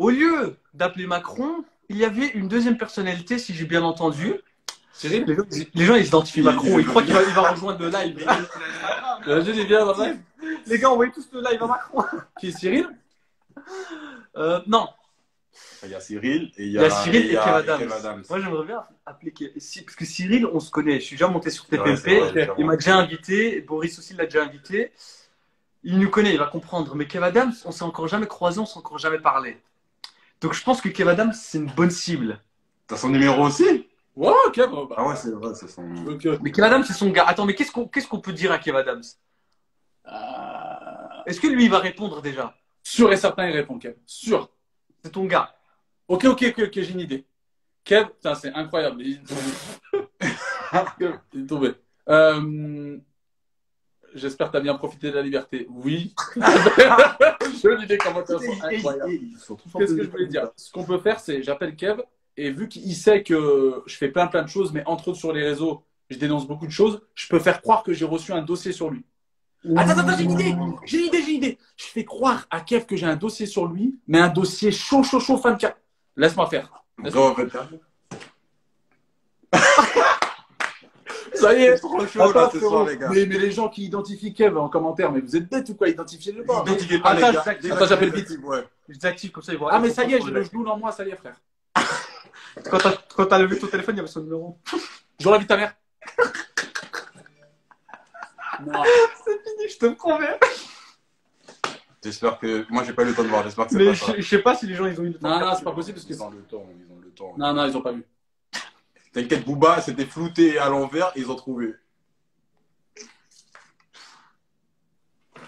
au lieu d'appeler Macron, il y avait une deuxième personnalité, si j'ai bien entendu. Cyril? Les gens, ils identifient Macron, ils croient qu'il va rejoindre le live. Je dis bien dans le live. Les gars, envoyez tous le live à Macron. Qui est Cyril? Non, Il y a Cyril et il y il y a Cyril et il y a Kev Adams. Kev Adams. Moi, j'aimerais bien appeler parce que Cyril, on se connaît. Je suis déjà monté sur Ouais, TPMP. c'est vrai, Il m'a déjà invité. Boris aussi l'a déjà invité. Il nous connaît, il va comprendre. Mais Kev Adams, on s'est encore jamais croisé, on s'est encore jamais parlé. Donc, je pense que Kev Adams, c'est une bonne cible. T'as son numéro aussi? Ouais, ok. Bon, bah. Ah ouais, c'est vrai, c'est son. Ok. Mais Kev Adams, c'est son gars. Attends, mais qu'est-ce qu'on peut dire à Kev Adams? Est-ce que lui, il va répondre déjà? Sûr et certain, il répond, Kev. Sûr. C'est ton gars. Ok, j'ai une idée. Kev, putain, c'est incroyable. Il est tombé. J'espère que tu as bien profité de la liberté. Oui. Jolie décommentation, incroyable. Qu'est-ce que je voulais dire? Ce qu'on peut faire, c'est j'appelle Kev et vu qu'il sait que je fais plein de choses, mais entre autres sur les réseaux, je dénonce beaucoup de choses, je peux faire croire que j'ai reçu un dossier sur lui. Attends, j'ai une idée. Je fais croire à Kev que j'ai un dossier sur lui, mais un dossier chaud, fan de. Laisse-moi faire. Non, en fait, Ça y est, trop chaud là ce frérot. soir, les gars. Mais les gens qui identifient Kev en commentaire, mais vous êtes bêtes ou quoi? Identifiez-le pas. Identifiez pas, les Attends, gars. Attends, j'appelle vite. Ouais. Je désactive comme ça, ils voient. Ah, mais ça y est, j'ai le genou en moi, ça y est, frère. Quand t'as levé ton téléphone, il y avait son numéro. J'aurais la vie de ta mère. Non. C'est fini, je te promets. J'espère que. Moi, j'ai pas eu le temps de voir. J'espère que c'est Mais pas ça. je sais pas si les gens ils ont eu le temps. Non, c'est pas possible parce que. Ils ont le temps. Ils ont le temps. Non, ils ont pas vu. T'inquiète, Booba, c'était flouté à l'envers. Ils ont trouvé.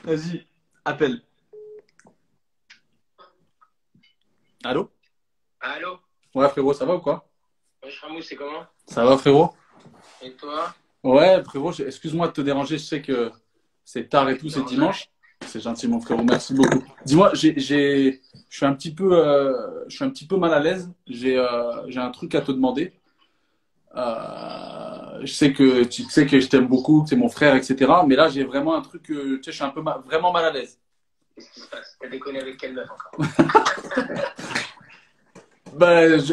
Vas-y, appelle. Allô? Allô? Ouais, frérot, ça va ou quoi? Wesh Ramou, c'est comment? Ça va, frérot? Et toi? Ouais, frérot, excuse-moi de te déranger, je sais que c'est tard et tout, c'est dimanche. C'est gentil, mon frérot, merci beaucoup. Dis-moi, je suis un petit peu mal à l'aise. J'ai un truc à te demander. Je sais que tu sais que je t'aime beaucoup, que c'est mon frère, etc. Mais là, j'ai vraiment un truc, tu sais, je suis un peu vraiment mal à l'aise. Qu'est-ce qui se passe? T'as déconné avec quelle meuf encore?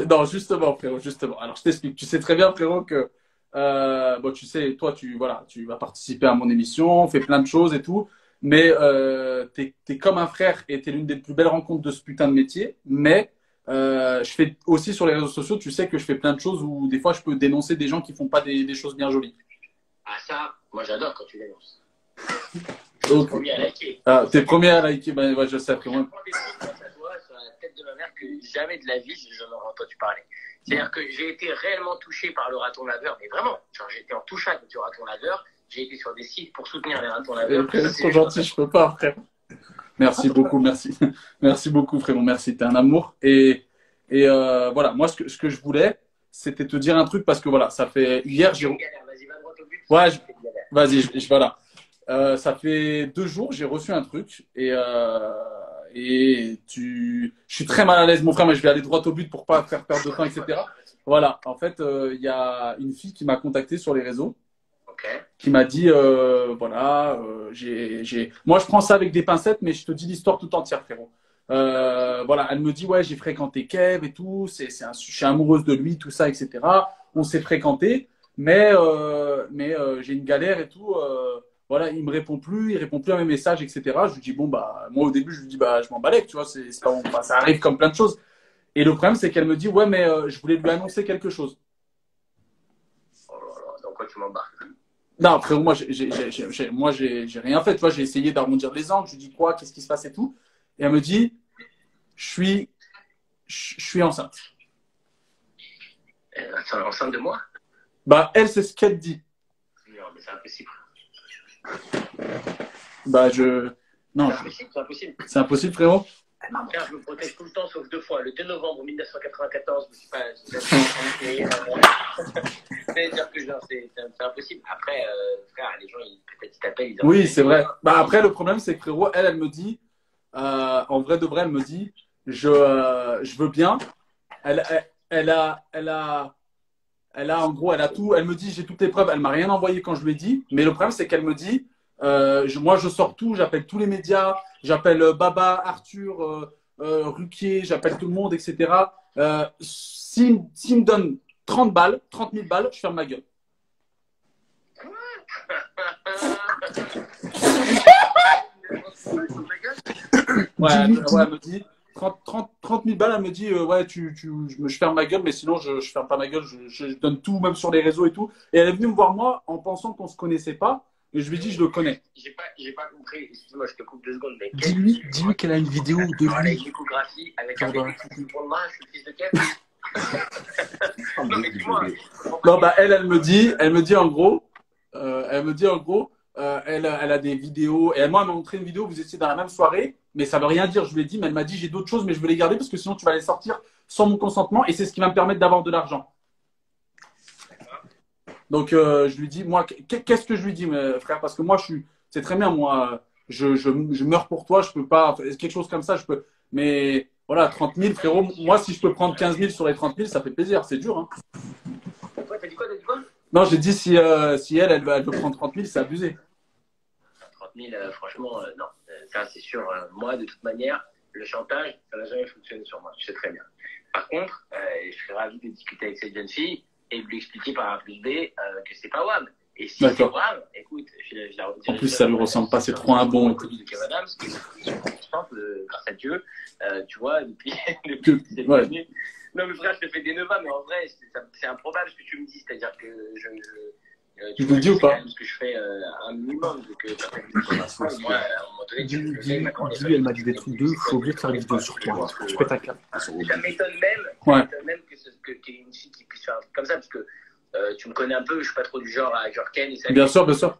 Non, justement, frérot, justement. Alors, je t'explique. Tu sais très bien, frérot, que bon, tu sais, toi, tu vas participer à mon émission, on fait plein de choses et tout. Mais t'es comme un frère et t'es l'une des plus belles rencontres de ce putain de métier. Mais je fais aussi sur les réseaux sociaux, tu sais que je fais plein de choses où des fois je peux dénoncer des gens qui font pas des choses bien jolies. Ah ça, moi j'adore quand tu dénonces. Donc, Premier à liker. t'es premier à liker, ben ouais, je sais, frérot. Je prends des trucs grâce à toi sur la tête de ma mère que jamais de la vie j'en aurais entendu parler. C'est-à-dire que j'ai été réellement touché par le raton laveur, mais vraiment, genre j'étais en touchable du raton laveur. J'ai été sur des sites pour soutenir les ratons laveurs. C'est trop gentil, je peux pas, frère. Merci beaucoup, merci. Merci beaucoup, frérot, merci. T'es un amour. Et voilà, moi, ce que je voulais, c'était te dire un truc parce que voilà, ça fait. Hier, j'ai. Vas-y, va droit au but. Ouais, vas-y, voilà. Ça fait 2 jours, j'ai reçu un truc et je suis très mal à l'aise, mon frère, mais je vais aller droit au but pour pas faire perdre de temps, etc. Voilà, en fait, il y a une fille qui m'a contacté sur les réseaux. Qui m'a dit voilà, moi je prends ça avec des pincettes, mais je te dis l'histoire tout entière, frérot. Voilà, elle me dit ouais, j'ai fréquenté Kev et tout, je suis amoureuse de lui, tout ça, etc. On s'est fréquenté, mais j'ai une galère et tout. Voilà, il répond plus à mes messages, etc. Je lui dis bon bah moi au début je lui dis bah je m'en balèque, tu vois, c'est pas bon, bah, ça arrive comme plein de choses. Et le problème c'est qu'elle me dit ouais mais je voulais lui annoncer quelque chose. Oh là là, dans quoi tu m'embarques? Non, frérot, moi, j'ai rien fait. Tu vois, j'ai essayé d'arrondir les angles. Je lui dis quoi, qu'est-ce qui se passe et tout. Et elle me dit, je suis enceinte. Elle est enceinte de moi? Bah, elle, c'est ce qu'elle dit. Non, mais c'est impossible. Bah, non. C'est impossible. C'est impossible, frérot. Frère, je me protège tout le temps, sauf 2 fois. Le 2 novembre 1994, je me suis pas. C'est-à-dire que genre, c'est impossible. Après, frère, les gens, peut-être ils t'appellent. Oui, c'est vrai. Bah, après, le problème, c'est que frérot, elle me dit, en vrai de vrai, elle me dit, je veux bien. Elle a, en gros, elle a tout. Elle me dit, j'ai toutes les preuves. Elle m'a rien envoyé quand je lui ai dit. Mais le problème, c'est qu'elle me dit, moi, je sors tout. J'appelle tous les médias. J'appelle Baba, Arthur, Ruquier, j'appelle tout le monde, etc. S'il me donne 30 balles, 30 000 balles, je ferme ma gueule. Ouais, elle me dit 30 000 balles, elle me dit ouais, je ferme ma gueule, mais sinon je ferme pas ma gueule, je donne tout, même sur les réseaux et tout. Et elle est venue me voir moi en pensant qu'on se connaissait pas, et je lui ai dit je le connais. J'ai pas compris, excuse-moi, je te coupe 2 secondes, mais Dis-lui qu'elle a une vidéo de lui. avec l'échographie, avec un mec qui prend le bras, je suis le fils de Kev. Non, mais dis-moi. Non, bah elle me dit en gros, elle a des vidéos, et moi elle m'a montré une vidéo, vous étiez dans la même soirée, mais ça veut rien dire, je lui ai dit, mais elle m'a dit j'ai d'autres choses, mais je veux les garder parce que sinon tu vas les sortir sans mon consentement, et c'est ce qui va me permettre d'avoir de l'argent. Donc je lui dis, moi, qu'est-ce que je lui dis, frère, parce que moi c'est très bien, moi, je meurs pour toi, je peux pas, quelque chose comme ça, je peux, mais voilà, 30 000, frérot, moi si je peux prendre 15 000 sur les 30 000, ça fait plaisir, c'est dur, hein. T'as dit quoi? Non, j'ai dit si elle veut prendre 30 000, c'est abusé. 30 000, franchement, non. Ça, c'est sûr. Moi, de toute manière, le chantage, ça n'a jamais fonctionné sur moi. Je sais très bien. Par contre, je serais ravi de discuter avec cette jeune fille et de lui expliquer par A plus B que c'est pas WAM. Et si c'est WAM, écoute, je la en plus, ça lui ressemble pas, c'est trop un bon. Grâce à Dieu, tu vois, depuis cette ouais. année. Non, mais frère, je te fais des neveux, mais en vrai, c'est improbable ce que tu me dis. C'est-à-dire que tu me le dis ou pas? Parce que je fais un minimum. Donc, moi, à un moment donné, dis-lui, elle m'a dit des trucs de ouf, je suis obligé de faire une vidéo sur toi. Je pète un câble. Ça m'étonne même que tu aies une fille qui puisse faire un truc comme ça, parce que tu me connais un peu, je suis pas trop du genre à genre Ken et ça. Bien sûr, bien sûr.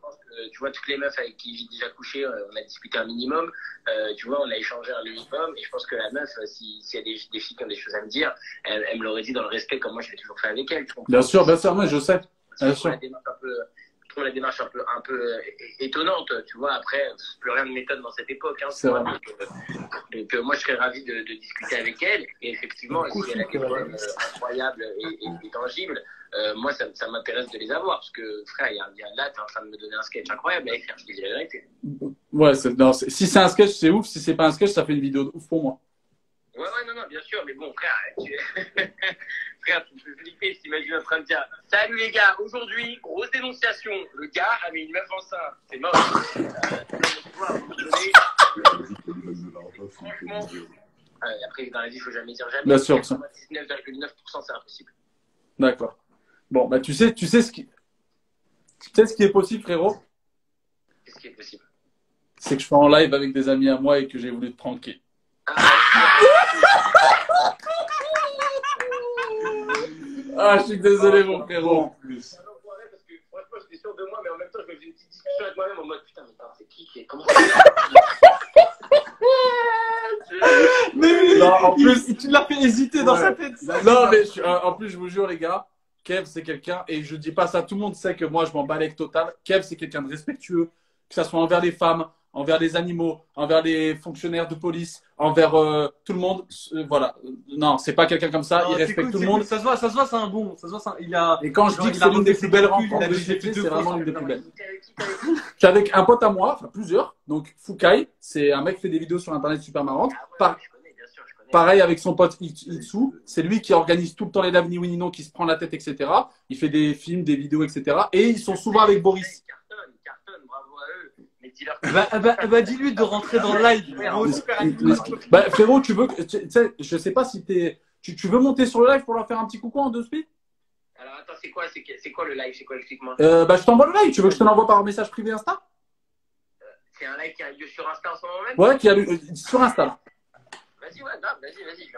Tu vois, toutes les meufs avec qui j'ai déjà couché, on a discuté un minimum, tu vois, on a échangé un minimum, et je pense que la meuf, s'il y a des filles qui ont des choses à me dire, elle me l'aurait dit dans le respect, comme moi je l'ai toujours fait avec elle. Bien sûr, moi je sais. Je trouve la démarche un peu étonnante, tu vois. Après, plus rien ne m'étonne dans cette époque. Hein, c'est vrai. Donc, moi, je serais ravi de discuter avec elle. Et effectivement, si elle a des problèmes incroyables et tangibles, moi, ça m'intéresse de les avoir. Parce que, frère, là, tu es en train de me donner un sketch incroyable à écrire. Je te dis la vérité. Ouais, si c'est un sketch, c'est ouf. Si c'est pas un sketch, ça fait une vidéo de ouf pour moi. Ouais, non, bien sûr. Mais bon, frère, frère, tu me fais flipper, je t'imagine en train de dire salut les gars, aujourd'hui, grosse dénonciation. Le gars a mis une meuf enceinte. C'est mort. Franchement, après, dans la vie, il ne faut jamais dire jamais. Bien sûr. 99,9%, c'est impossible. D'accord. Bon, bah, tu sais ce qui est possible, frérot? Qu'est-ce qui est possible? C'est que je suis en live avec des amis à moi et que j'ai voulu te pranker. Ah, je suis désolé, mon frérot. Parce que franchement, j'étais sûr de moi, mais en même temps, je me faisais une petite discussion avec moi-même en mode putain, mais c'est qui est comment Mais non, en plus, tu l'as fait hésiter dans sa tête. Non, mais en plus, je vous jure, les gars, Kev, c'est quelqu'un, et je dis pas ça, tout le monde sait que moi, je m'en bats avec total. Kev, c'est quelqu'un de respectueux, que ça soit envers les femmes, envers les animaux, envers les fonctionnaires de police, envers tout le monde. Voilà. Non, c'est pas quelqu'un comme ça. Non, il respecte tout le monde. Ça se voit, c'est un bon. Ça se voit, il a. Et quand je dis que c'est l'une des plus belles rencontres que j'ai fait, c'est vraiment l'une des plus belles. Je suis avec un pote à moi, enfin plusieurs. Donc Foucaï, c'est un mec qui fait des vidéos sur internet super marrantes. Pareil avec son pote Itsu, c'est lui qui organise tout le temps les Davni Winino, qui se prend la tête, etc. Il fait des films, des vidéos, etc. Et ils sont souvent avec Boris. Bah, dis-lui de rentrer dans le live. Bah, frérot, tu sais, je sais pas si tu veux monter sur le live pour leur faire un petit coucou en 2 speed? Alors attends, c'est quoi le live? C'est quoi, explique-moi? Bah, je t'envoie le live. Tu veux que je te l'envoie par message privé Insta? C'est un live qui a lieu sur Insta en ce moment même? Ouais, qui a lieu sur Insta. Vas-y, ouais,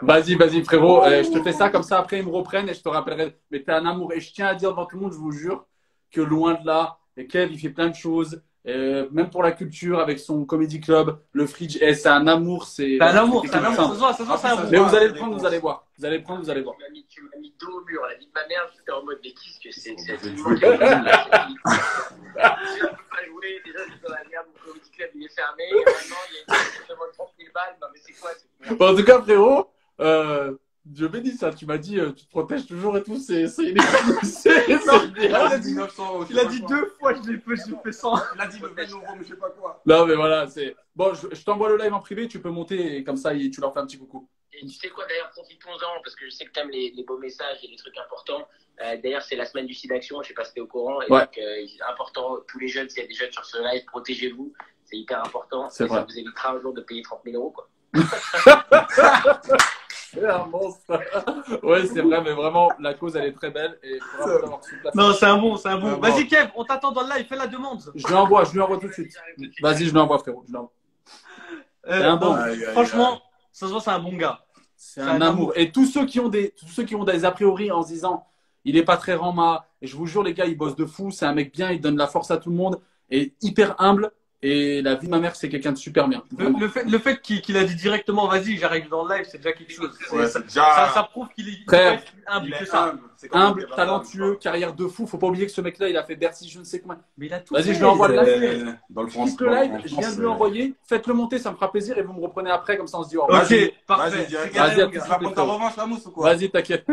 vas-y. Vas-y, frérot. Je te fais ça comme ça. Après, ils me reprennent et je te rappellerai. Mais t'es un amour. Et je tiens à dire devant tout le monde, je vous jure, que loin de là, et Kev, il fait plein de choses. Même pour la culture, avec son comedy club, le Fridge, c'est un amour. C'est un amour, ça se voit, c'est un amour. Mais vous allez le prendre, vous allez voir. Vous allez le prendre, vous allez voir. Tu m'as mis dos au mur. La vie de ma mère, j'étais en mode, mais qu'est-ce que c'est que cette Je peux pas jouer. Déjà, j'étais dans la merde. Mon comedy club, il est fermé. Maintenant, il y a une demande 30 000 balles. Non, mais c'est quoi? Bon, en tout cas, frérot, Dieu bénit ça. Tu m'as dit, tu te protèges toujours et tout. C'est Il a dit, 900, il a dit 2 fois, je l'ai fait 100. Il a dit le 20 euros, mais je sais pas quoi. Non, mais voilà, c'est. Bon, je t'envoie le live en privé, tu peux monter et comme ça, tu leur fais un petit coucou. Et tu sais quoi, d'ailleurs, profitons-en, parce que je sais que tu aimes les beaux messages et les trucs importants. D'ailleurs, c'est la semaine du SIDAction, je sais pas si tu es au courant. Et Ouais. donc, important, tous les jeunes, s'il y a des jeunes sur ce live, protégez-vous. C'est hyper important. C'est vrai. Ça vous évitera un jour de payer 30 000 euros, quoi. C'est un monstre. Ouais, c'est vrai, mais vraiment, la cause, elle est très belle. Et il faudra vous avoir sous place. Non, c'est un bon, c'est un bon. Ouais, Vas-y, Kev, on t'attend dans le live, fais la demande. Je lui envoie tout de suite. Vas-y, je lui envoie, frérot. Je lui envoie. C'est un bon. Franchement, ça se voit, c'est un bon gars. C'est un amour. Et tous ceux qui ont des a priori en se disant, il est pas très rama. Et je vous jure, les gars, il bosse de fou. C'est un mec bien, il donne la force à tout le monde. Et hyper humble. Et la vie de ma mère, c'est quelqu'un de super bien. Le fait qu'il a dit directement, vas-y, j'arrive dans le live, c'est déjà quelque chose. Ouais, ça, c'est déjà. ça prouve qu'il est Frère, humble Il que est ça. humble. C'est comme Humble, Kevin talentueux, Adams, carrière de fou. Faut pas oublier que ce mec-là, il a fait Bercy, je ne sais combien. Mais il a tout Vas-y, fait. je lui envoie le quoi. live. Dans le Je France. quitte le live, je viens de lui envoyer. Faites-le monter, ça me fera plaisir. Et vous me reprenez après, comme ça on se dit au revoir. Ok, parfait. Vas-y, direct. C'est carré, Vas-y, à mon tout de gars. Tu vas prendre ta revanche, la mousse ou quoi? Vas-y, t'inquiète.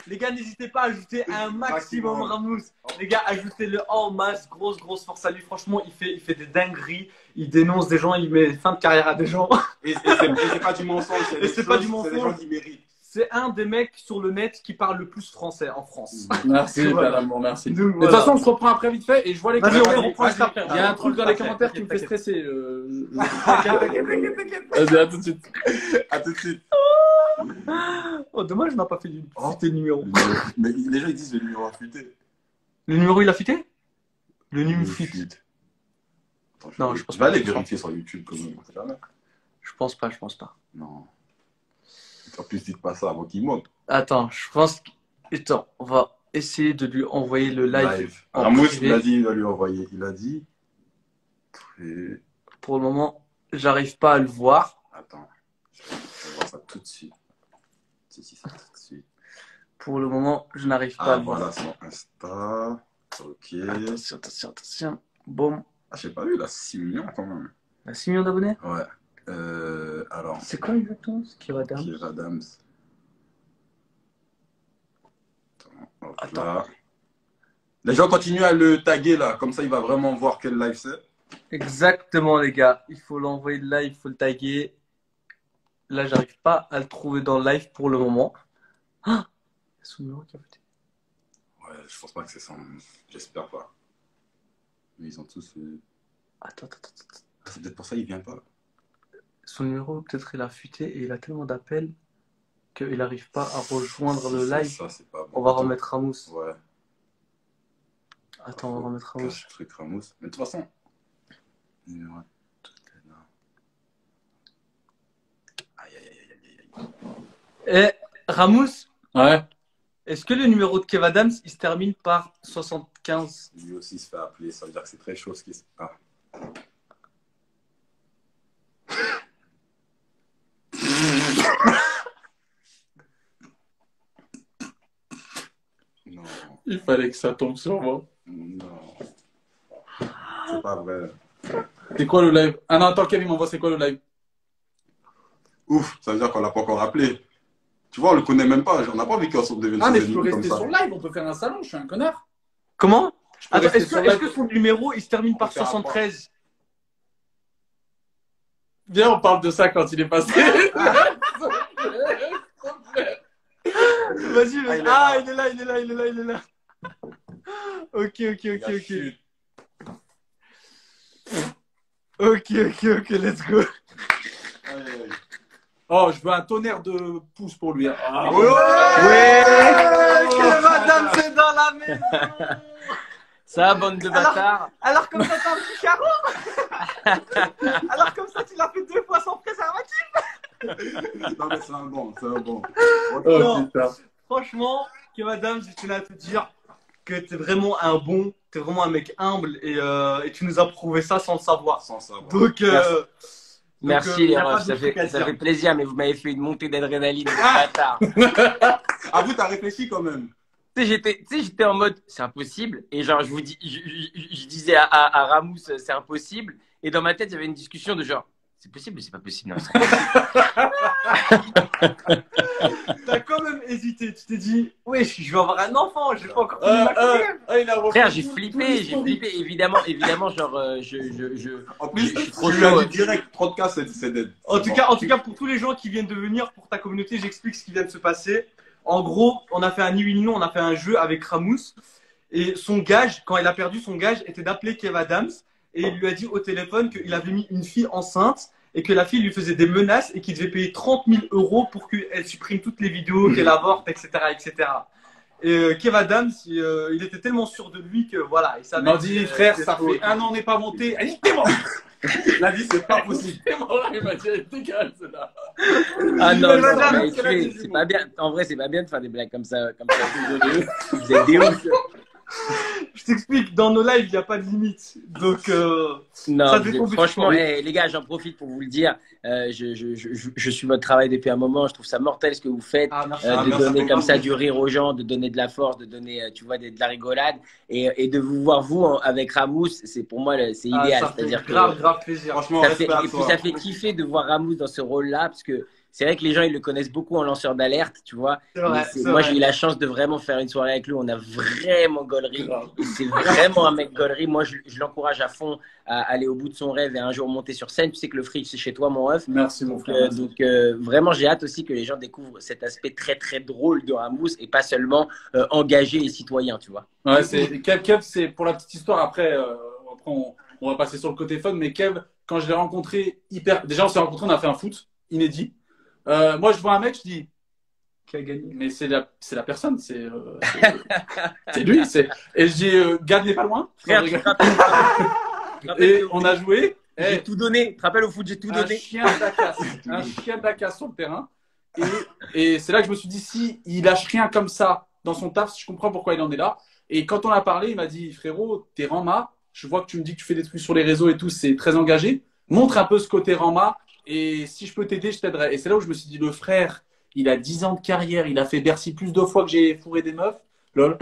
Les gars, n'hésitez pas à ajouter un maximum Ramos. Les gars, ajoutez-le en masse. Grosse force à lui. Franchement, il fait des dingueries. Il dénonce des gens. Il met fin de carrière à des gens. Et c'est pas du mensonge. Et c'est pas du C'est des mensonge. gens qui méritent. C'est un des mecs sur le net qui parle le plus français en France. Merci, Voilà. t'as l'amour, merci. Donc, Mais de toute voilà. façon, on se reprend après vite fait et je vois les Vas-y, commentaires. on reprend juste après. Il y a un truc dans les commentaires qui me fait stresser. Vas-y, à tout de suite. À tout de suite. Oh, dommage, on n'a pas fait fuiter le numéro. Mais les gens ils disent le numéro affûté. Le numéro, il a fuité? Le numéro Le fuite. fuite. Attends, Non, je pense vais pas. aller vérifier sur YouTube quand même. On sait jamais. Je pense pas. Non. En plus, dites pas ça avant qu'il monte. Attends, je pense que... Attends, on va essayer de lui envoyer le live. en Ramos, privé. il a dit, il va lui envoyer. Il a dit. Et... Pour le moment, j'arrive pas à le voir. Attends. Je vais voir ça tout de suite. Si, ça tout de suite. Pour le moment, je n'arrive pas à Ah, le voir. voilà son Insta. Ok. Attention. Boum. Ah, j'ai pas vu, il a 6 millions quand même. Il a 6 millions d'abonnés? Ouais. Alors. C'est quoi exactement ce qui va dire? Kev Adams. Hop Attends. là. Les gens continuent à le taguer là, comme ça il va vraiment voir quel live c'est. Exactement, les gars. Il faut l'envoyer le live, il faut le taguer. Là, j'arrive pas à le trouver dans le live pour le moment. Ah, son numéro qui a fuité. Ouais, je pense pas que c'est ça. J'espère pas. Mais ils ont tous. Attends. Ah, c'est peut-être pour ça qu'il vient pas. Son numéro, peut-être il a fuité et il a tellement d'appels qu'il n'arrive pas à rejoindre le live. Ça, c'est pas bon. On va remettre Ramos. Ouais. Attends, on va remettre Ramos. Cache truc Ramos. Mais de toute façon. Numéro. Aïe. Et Ramos, Ouais. est-ce que le numéro de Kev Adams, il se termine par 75? Lui aussi se fait appeler. Ça veut dire que c'est très chaud ce qui se passe. Non. Il fallait que ça tombe sur moi. Non. C'est pas vrai. C'est quoi le live? Ah non, attends, Kevin m'envoie, c'est quoi le live? Ouf, ça veut dire qu'on l'a pas encore appelé. Tu vois, on le connaît même pas. On n'a pas envie qu'on se devienne Ah, mais ses je peux ennemis rester comme sur ça. le live, on peut faire un salon, je suis un connard. Comment? Je peux Attends, rester est-ce sur que, le est-ce live. que son numéro, il se termine par peut faire un 73? Viens, on parle de ça quand il est passé. Vas-y. Ah, Il est là. Ok. Ok, let's go. Oh, je veux un tonnerre de pouces pour lui. Ah, Ouais, madame, c'est dans la maison. Ça, bande de bâtards. Alors comme ça, t'as un petit charron. Alors comme ça, tu l'as fait 2 fois sans préservatif. Non, mais c'est un bon. Oh, Non. putain. Franchement, que madame, je tenais à te dire que t'es vraiment un bon, t'es vraiment un mec humble et tu nous as prouvé ça sans le savoir. Sans savoir. Donc, Merci, les y a pas refs, de truc à ça dire. fait plaisir, mais vous m'avez fait une montée d'adrénaline, bâtard. Ah, vous, t'as réfléchi quand même. Tu sais, j'étais en mode, c'est impossible. Et genre, je disais à Ramous, c'est impossible. Et dans ma tête, il y avait une discussion de genre, c'est possible, mais c'est pas possible. Non, c'est impossible. hésité. Tu t'es dit, wesh, je vais avoir un enfant, j'ai pas encore fini ma carrière. Frère, j'ai flippé, évidemment, genre, En plus, je suis tu trop lui as chaud. dit direct, 30K, c'est dead. En tout cas, pour tous les gens qui viennent de venir, pour ta communauté, j'explique ce qui vient de se passer. En gros, on a fait un ni oui ni non, on a fait un jeu avec Ramous. Et son gage, quand il a perdu, son gage était d'appeler Kev Adams. Et il lui a dit au téléphone qu'il avait mis une fille enceinte et que la fille lui faisait des menaces et qu'il devait payer 30 000 € pour qu'elle supprime toutes les vidéos, qu'elle avorte, etc., etc. Et Kev Adams, il était tellement sûr de lui que voilà. Il m'a dit, frère, ça fait un an, on n'est pas monté. Elle dit, t'es mort. Il a dit, c'est pas possible. T'es mort. Il m'a dit, dégage, c'est là. Ah non, Madame, c'est pas bien. En vrai, c'est pas bien de faire des blagues comme ça. Vous êtes des ouf. Je t'explique, dans nos lives, il n'y a pas de limite. Donc, non, ça fait franchement, les gars, j'en profite pour vous le dire. Je suis votre travail depuis un moment. Je trouve ça mortel ce que vous faites. De donner comme ça du rire aux gens, de donner de la force, de donner, tu vois, de la rigolade. Et de vous voir, vous, avec Ramous, c'est pour moi, c'est idéal. C'est-à-dire grave plaisir. Franchement, et puis, ça fait kiffer de voir Ramous dans ce rôle-là. Parce que c'est vrai que les gens, ils le connaissent beaucoup en lanceur d'alerte, tu vois. Moi, j'ai eu la chance de vraiment faire une soirée avec lui. On a vraiment gaulerie. Et c'est vraiment un mec gaulerie. Moi, je l'encourage à fond à aller au bout de son rêve et un jour monter sur scène. Tu sais que le fric, c'est chez toi, mon ref. Merci, mon frère. Donc, vraiment, j'ai hâte aussi que les gens découvrent cet aspect très, très drôle de Ramous et pas seulement engagé et citoyen, tu vois. Ouais, Kev, c'est pour la petite histoire. Après, on va passer sur le côté fun. Mais Kev, quand je l'ai rencontré, déjà, on s'est rencontrés, on a fait un foot inédit. Moi, je vois un mec, je dis, qui a gagné? Mais c'est la personne, c'est lui. Et je dis, Gad n'est pas loin. Frère, et on a joué. J'ai tout donné. Tu te rappelles au foot, j'ai tout donné. Un chien d'acasse sur le terrain. Et c'est là que je me suis dit, si il lâche rien comme ça dans son taf, je comprends pourquoi il en est là. Et quand on a parlé, il m'a dit, frérot, t'es Ranma. Je vois que tu me dis que tu fais des trucs sur les réseaux et tout, c'est très engagé. Montre un peu ce côté Ranma. Et si je peux t'aider, je t'aiderai. Et c'est là où je me suis dit, le frère, il a 10 ans de carrière, il a fait Bercy plus de fois que j'ai fourré des meufs. Lol.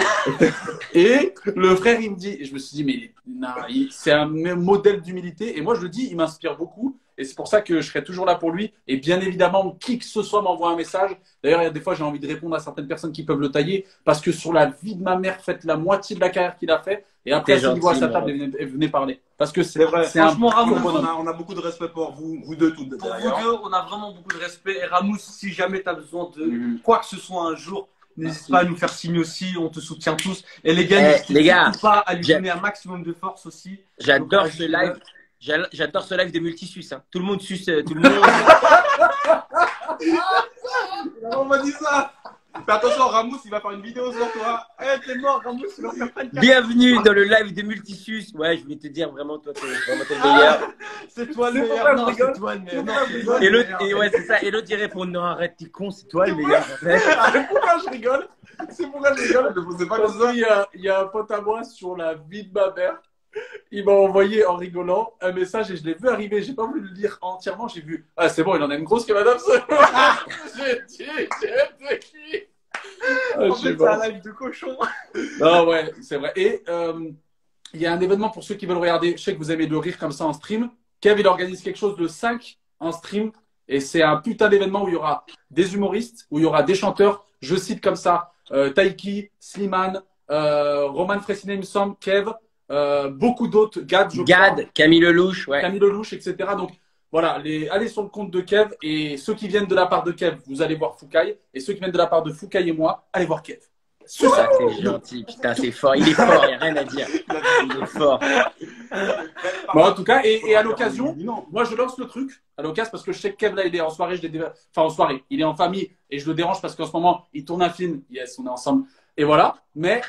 Et le frère, il me dit, et je me suis dit, mais non, c'est un modèle d'humilité. Et moi, je le dis, il m'inspire beaucoup. Et c'est pour ça que je serai toujours là pour lui. Et bien évidemment, qui que ce soit m'envoie un message. D'ailleurs, il y a des fois, j'ai envie de répondre à certaines personnes qui peuvent le tailler. Parce que sur la vie de ma mère, faites la moitié de la carrière qu'il a fait. Et après, si vous à sa table, et venez parler. Parce que c'est vrai. Franchement, Ramous, on a beaucoup de respect pour vous deux toutes. Pour vous deux, on a vraiment beaucoup de respect. Et Ramous, si jamais tu as besoin de quoi que ce soit un jour, n'hésite pas à nous faire signe aussi. On te soutient tous. Et les gars, n'hésitez pas à lui donner un maximum de force aussi. J'adore ce live. J'adore ce live de multisus. Hein. Tout le monde suce. Tout le monde. On m'a dit ça. Fais attention, Ramous, il va faire une vidéo sur toi. T'es mort, Ramous, il va faire pas de Bienvenue dans le live de multisus. Ouais, je vais te dire vraiment, toi, t'es vraiment le meilleur. C'est toi le meilleur. Non, c'est toi le meilleur. Et l'autre, ouais, c'est ça. Et l'autre, il répond non, arrête, t'es con, c'est toi le meilleur. C'est pourquoi je rigole. C'est pourquoi je rigole. Je sais pas Parce comme ça. qu'il y a un pote à moi sur la vie de ma mère. Il m'a envoyé en rigolant un message et je l'ai vu arriver. J'ai pas voulu le lire entièrement. J'ai vu, ah, c'est bon, il en a une grosse que madame. J'ai dit, c'est qui? En fait, c'est un live de cochon. Ah ouais, c'est vrai. Et il y a un événement pour ceux qui veulent regarder. Je sais que vous aimez le rire comme ça en stream. Kev, il organise quelque chose le 5 en stream. Et c'est un putain d'événement où il y aura des humoristes, où il y aura des chanteurs. Je cite comme ça Taiki, Slimane, Roman Fressinet, il me semble, Kev. Beaucoup d'autres, Gad, Camille Lelouch, ouais. Camille Lelouch, etc. Donc voilà, allez sur le compte de Kev et ceux qui viennent de la part de Kev, vous allez voir Foucaille et ceux qui viennent de la part de Foucaille et moi, allez voir Kev. C'est ça, c'est gentil, putain, c'est fort, il est fort, il n'y a rien à dire. Il est fort. Bon, en tout cas, et à l'occasion, moi je lance le truc à l'occasion parce que je sais que Kev là il est en soirée, en soirée, il est en famille et je le dérange parce qu'en ce moment il tourne un film, yes, on est ensemble et voilà, mais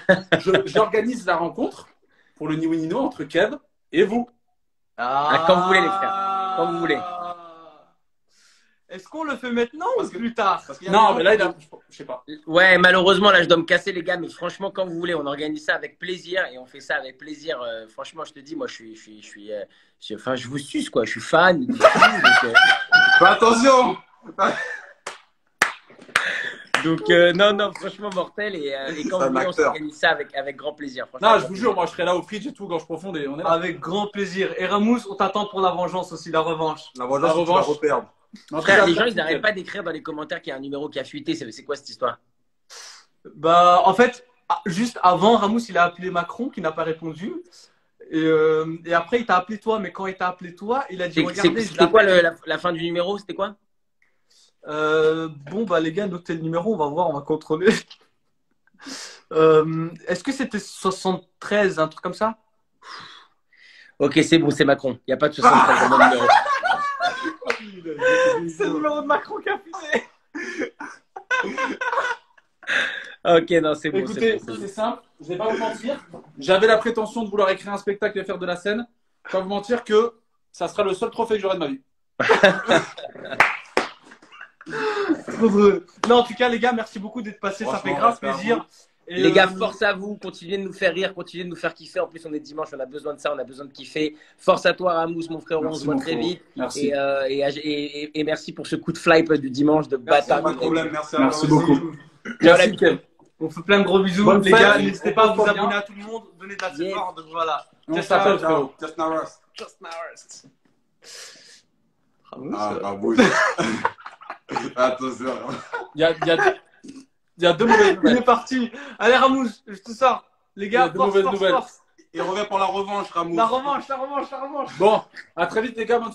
j'organise la rencontre pour le Ni Oui Ni Non entre Kev et vous. Quand vous voulez, les frères. Quand vous voulez. Est-ce qu'on le fait maintenant ou plus tard? Non, mais là, je sais pas. Ouais, malheureusement, là, je dois me casser, les gars. Mais franchement, quand vous voulez, on organise ça avec plaisir et on fait ça avec plaisir. Franchement, je te dis, moi, je vous suce, quoi. Je suis fan. Fais attention. Donc, non, franchement, mortel. Et quand vous voulez, on s'organise ça avec grand plaisir. Non, je vous jure, moi, je serai là au fridge et tout, gorge profonde. Et on est là. Avec grand plaisir. Et Ramous, on t'attend pour la vengeance aussi, la revanche. La revanche, tu vas reperdre. Frère, les gens, ils n'arrêtent pas d'écrire dans les commentaires qu'il y a un numéro qui a fuité. C'est quoi cette histoire? Bah, en fait, juste avant, Ramos, il a appelé Macron qui n'a pas répondu. Et après, il t'a appelé toi. Mais quand il t'a appelé toi, il a dit regardez. C'était quoi la fin du numéro? C'était quoi? Bon, bah, les gars, notez le numéro. On va voir, on va contrôler. Est-ce que c'était 73, un truc comme ça? Ok, c'est bon, c'est Macron. Il n'y a pas de 73 dans mon numéro. C'est le numéro de Macron qui a fusé. Ok, non, c'est bon. Écoutez, c'est simple, je vais pas vous mentir. J'avais la prétention de vouloir écrire un spectacle et faire de la scène. Je vais pas vous mentir que ça sera le seul trophée que j'aurai de ma vie. Non, en tout cas, les gars, merci beaucoup d'être passés. Ça fait grave plaisir. Et les gars, force à vous, continuez de nous faire rire, continuez de nous faire kiffer. En plus, on est dimanche, on a besoin de ça, on a besoin de kiffer. Force à toi, Ramous, mon frère, on se voit très vite. Merci. Et merci pour ce coup de fly du dimanche de bâtard. Pas de problème, Merci beaucoup. Merci, Ken. On fait plein de gros bisous, Bonne les fête. gars. N'hésitez pas à vous Bien. abonner à tout le monde, donner de la support. Donc voilà. On s'appelle, frérot. Just now rust. Just now rest. Ah, bah oui. Attention. Il y a deux mauvaises Il nouvelles. est parti. Allez, Ramous, je te sors. Les Il y a gars, de force, mauvaises force, nouvelles. force. Il revient pour la revanche, Ramous. La revanche. Bon, à très vite les gars. Bonne